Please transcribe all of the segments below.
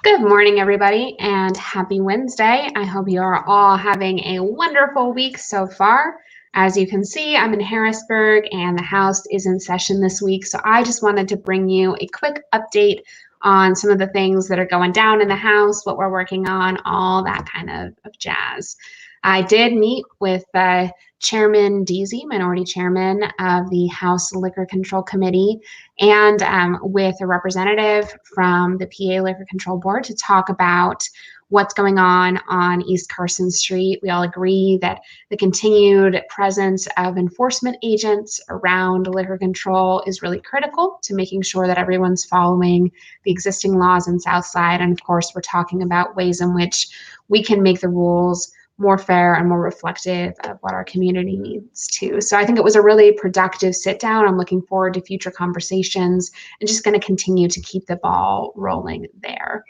Good morning, everybody, and happy Wednesday. I hope you are all having a wonderful week so far. As you can see, I'm in Harrisburg and the House is in session this week, so I just wanted to bring you a quick update on some of the things that are going down in the House, what we're working on, all that kind of jazz. I did meet with Chairman Deasy, Minority Chairman of the House Liquor Control Committee, and with a representative from the PA Liquor Control Board to talk about what's going on East Carson Street. We all agree that the continued presence of enforcement agents around liquor control is really critical to making sure that everyone's following the existing laws in Southside. And of course, we're talking about ways in which we can make the rules more fair and more reflective of what our community needs too. So I think it was a really productive sit down. I'm looking forward to future conversations and just going to continue to keep the ball rolling there.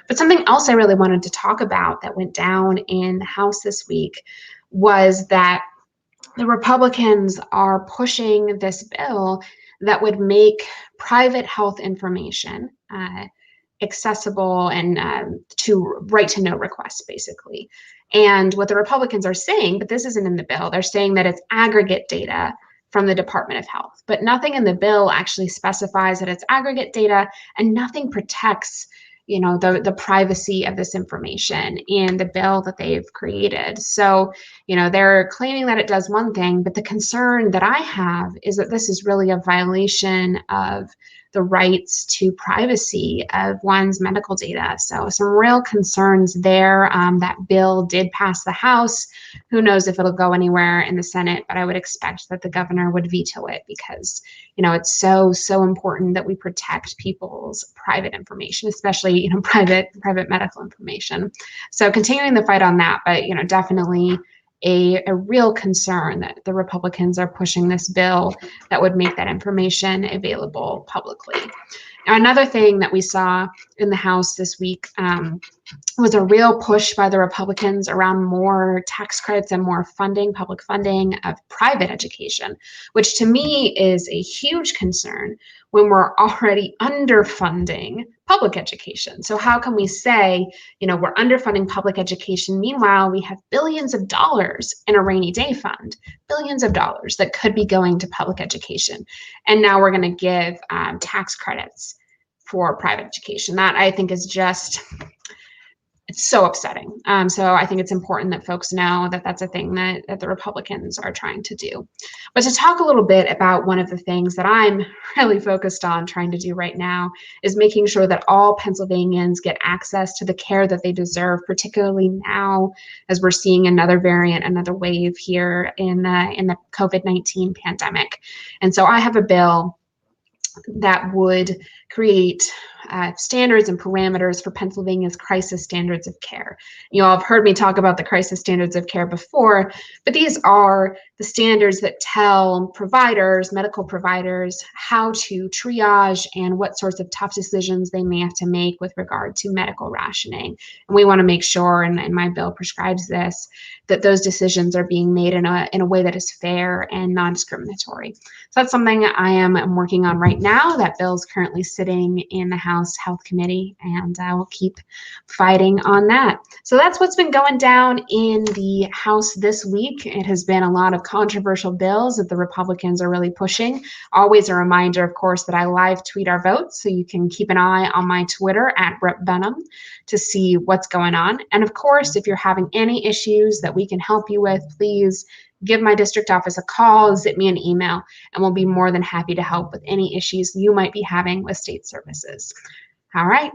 But something else I really wanted to talk about that went down in the House this week was that the Republicans are pushing this bill that would make private health information accessible and to right to know requests, basically. And what the Republicans are saying, but this isn't in the bill, they're saying that it's aggregate data from the Department of Health, but nothing in the bill actually specifies that it's aggregate data, and nothing protects the privacy of this information in the bill that they've created. So, they're claiming that it does one thing, but the concern that I have is that this is really a violation of the rights to privacy of one's medical data. So some real concerns there. That bill did pass the House. Who knows if it'll go anywhere in the Senate, but I would expect that the governor would veto it because, it's so important that we protect people's private information, especially, private medical information. So continuing the fight on that, but, definitely a real concern that the Republicans are pushing this bill that would make that information available publicly. Now, another thing that we saw in the House this week was a real push by the Republicans around more tax credits and more funding, public funding of private education, which to me is a huge concern when we're already underfunding public education. So how can we say, we're underfunding public education? Meanwhile, we have billions of dollars in a rainy day fund, billions of dollars that could be going to public education. And now we're going to give tax credits for private education. That I think is it's so upsetting. So I think it's important that folks know that that's a thing that the Republicans are trying to do. But to talk a little bit about one of the things that I'm really focused on trying to do right now is making sure that all Pennsylvanians get access to the care that they deserve, particularly now as we're seeing another variant, another wave here in the COVID-19 pandemic. And so I have a bill that would create standards and parameters for Pennsylvania's crisis standards of care. You all have heard me talk about the crisis standards of care before, but these are the standards that tell providers, medical providers, how to triage and what sorts of tough decisions they may have to make with regard to medical rationing. And we want to make sure, and my bill prescribes this, that those decisions are being made in a way that is fair and non-discriminatory. So that's something I'm working on right now. That bill is currently sitting in the House Health Committee, and I will keep fighting on that. So that's what's been going down in the House this week. It has been a lot of controversial bills that the Republicans are really pushing. Always a reminder, of course, that I live tweet our votes, so you can keep an eye on my Twitter @RepBenham to see what's going on. And of course, if you're having any issues that we can help you with, please give my district office a call, zip me an email, and we'll be more than happy to help with any issues you might be having with state services. All right.